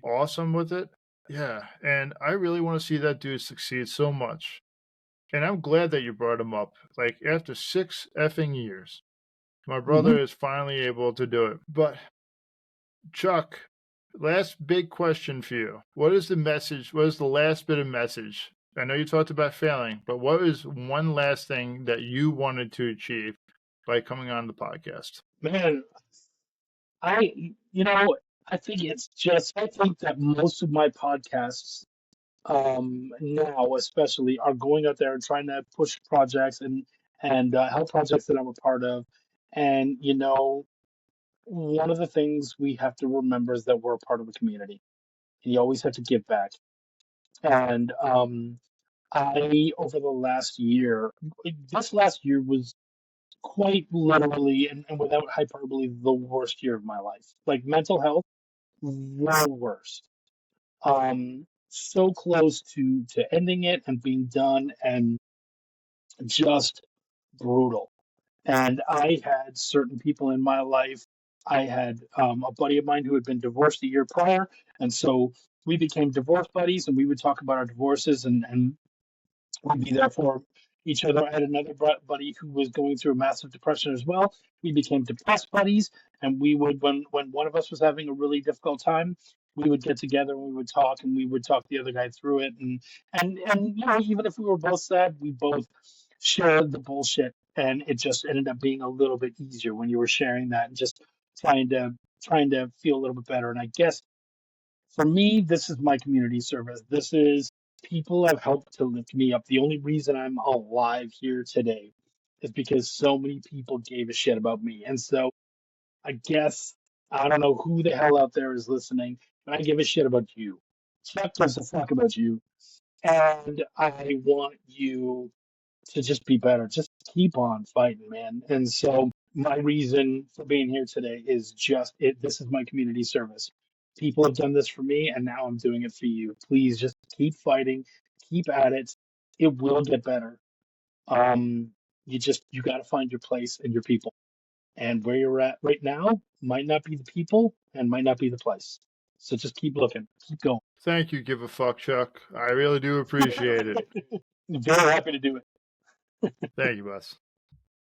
awesome with it? Yeah, and I really want to see that dude succeed so much. And I'm glad that you brought him up. Like after 6 effing years, my Hmm. brother is finally able to do it. But Chuck, last big question for you. What is the message? What is the last bit of message? I know you talked about failing, but what is one last thing that you wanted to achieve by coming on the podcast? Man, you know, I think it's just, I think that most of my podcasts, now especially, are going out there and trying to push projects and help projects that I'm a part of. And, one of the things we have to remember is that we're a part of a community. And you always have to give back. And over the last year, this last year was quite literally and without hyperbole, the worst year of my life. Like mental health, the worst. So close to ending it and being done, and just brutal. And I had certain people in my life. I had a buddy of mine who had been divorced a year prior, and so we became divorce buddies, and we would talk about our divorces, and we'd be there for each other. I had another buddy who was going through a massive depression as well. We became depressed buddies, and we would, when one of us was having a really difficult time, we would get together and we would talk, and we would talk the other guy through it. And even if we were both sad, we both shared the bullshit, and it just ended up being a little bit easier when you were sharing that and just trying to trying to feel a little bit better. And I guess for me, this is my community service. This is people have helped to lift me up. The only reason I'm alive here today is because so many people gave a shit about me. And so I guess I don't know who the hell out there is listening, but I give a shit about you. Chuck gives a fuck about you. And I want you to just be better. Just keep on fighting, man. And so my reason for being here today is just it. This is my community service. People have done this for me, and now I'm doing it for you. Please just keep fighting, keep at it. It will get better. Um, you got to find your place and your people. And where you're at right now might not be the people and might not be the place. So just keep looking, keep going. Thank you, give a fuck, Chuck. I really do appreciate it. Very happy to do it. Thank you, boss.